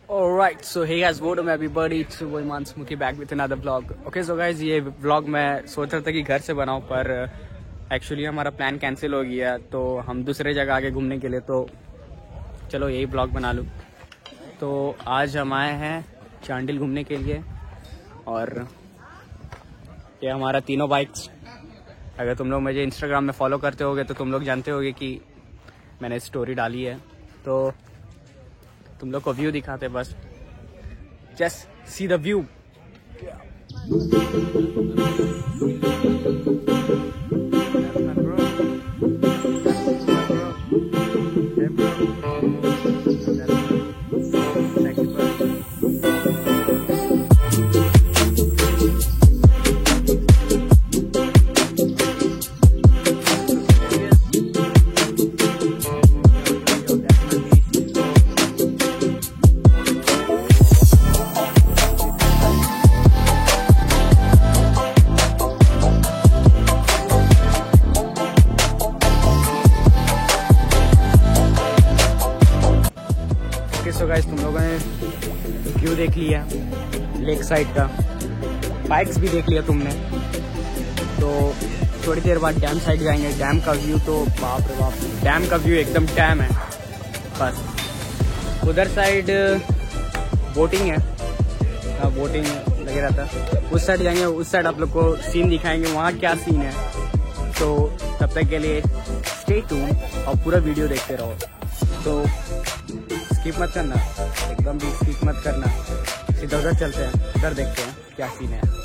Alright, so hey guys, what up everybody? It's your boy Mansmuki back with another vlog. Okay, so guys, ये vlog मैं सोच रहा था कि घर से बनाऊं, पर एक्चुअली हमारा प्लान कैंसिल हो गया, तो हम दूसरे जगह आगे घूमने के लिए, तो चलो यही vlog बना लूं। तो आज हम आए हैं चांडिल घूमने के लिए, और ये हमारा तीनों बाइक्स। अगर तुम लोग मुझे इंस्टाग्राम में फॉलो करते होगे तो तुम लोग जानते होगे कि मैंने स्टोरी डाली है, तो तुम लोग को व्यू दिखाते, बस just see the view. So guys, तुम लोगों ने व्यू देख लिया लेक साइड का, बाइक्स भी देख लिया तुमने, तो थोड़ी देर बाद डैम साइड जाएंगे। डैम का व्यू तो बाप रे बाप, डैम का व्यू एकदम डैम है। बस उधर साइड बोटिंग है, बोटिंग लगे रहता है, उस साइड जाएंगे। उस साइड आप लोग को सीन दिखाएंगे, वहाँ क्या सीन है। तो तब तक के लिए स्टे ट्यून और पूरा वीडियो देखते रहो। तो स्किप मत करना, एकदम भी स्किप मत करना। सीधा उधर चलते हैं, उधर देखते हैं क्या सीन है।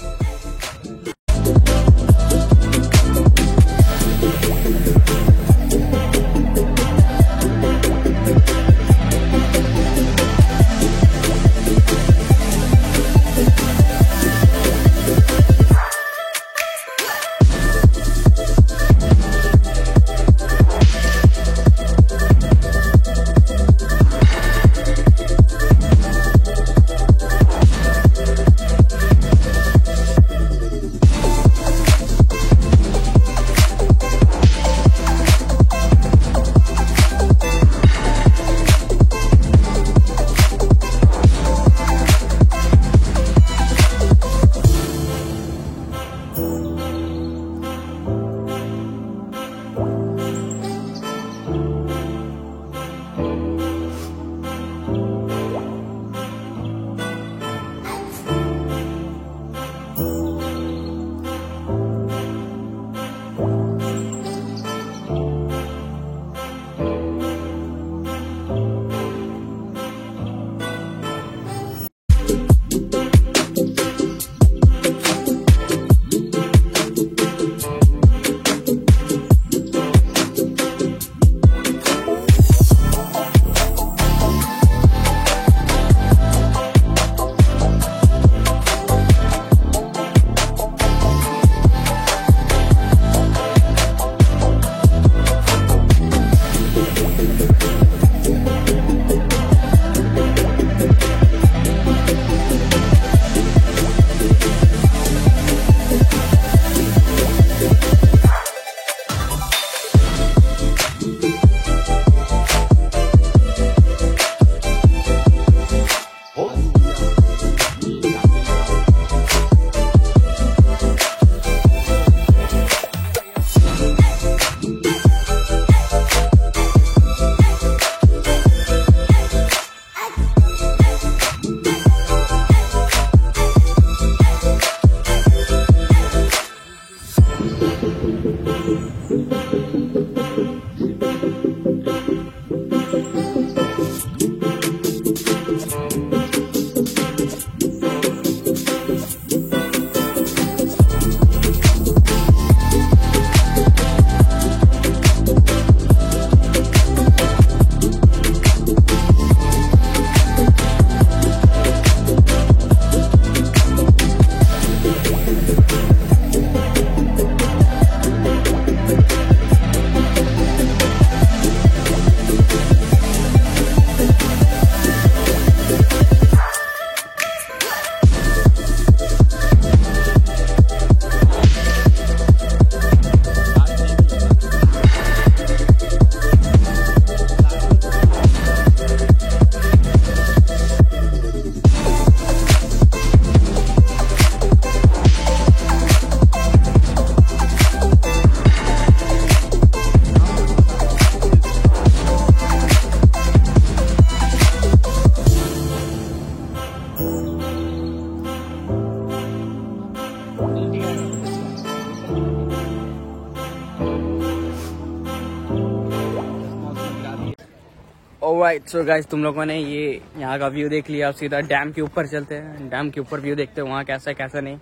ऑलराइट सो गाइस, तुम लोगों ने ये यहाँ का व्यू देख लिया। अब सीधा डैम के ऊपर चलते हैं। डैम के ऊपर व्यू देखते हैं वहाँ कैसा है कैसा नहीं,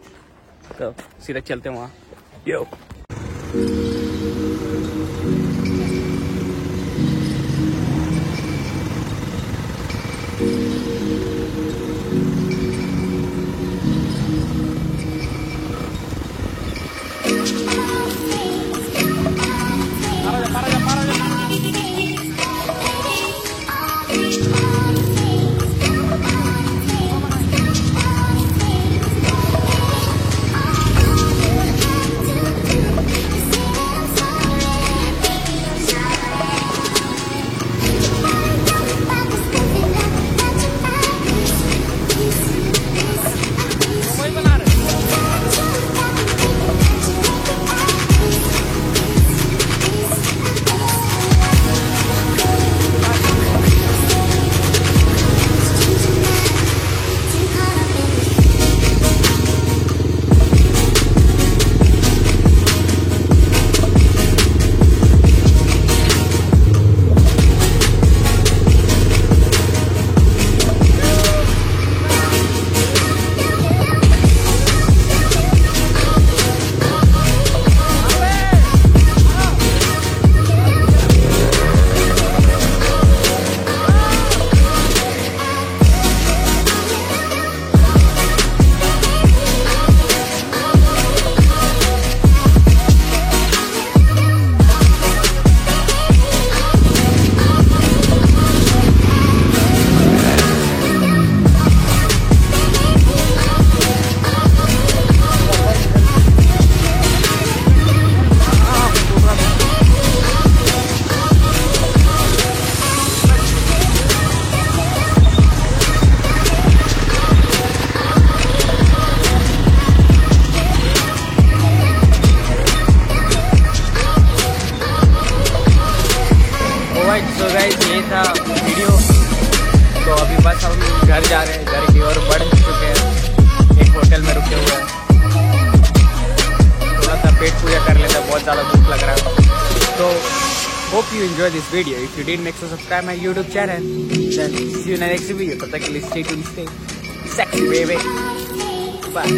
तो सीधा चलते हैं वहाँ। यो तो गाइस ये था वीडियो। तो अभी बस हम घर जा रहे हैं, घर की ओर बढ़ चुके हैं। एक होटल में रुके हुए हैं, थोड़ा सा पेट पूजा कर लेते हैं, बहुत ज़्यादा भूख लग रहा है। तो hope you enjoy this video. If you didn't make so subscribe my YouTube channel, then see you in next video. तब तक के लिए stay tuned, stay sexy baby, bye.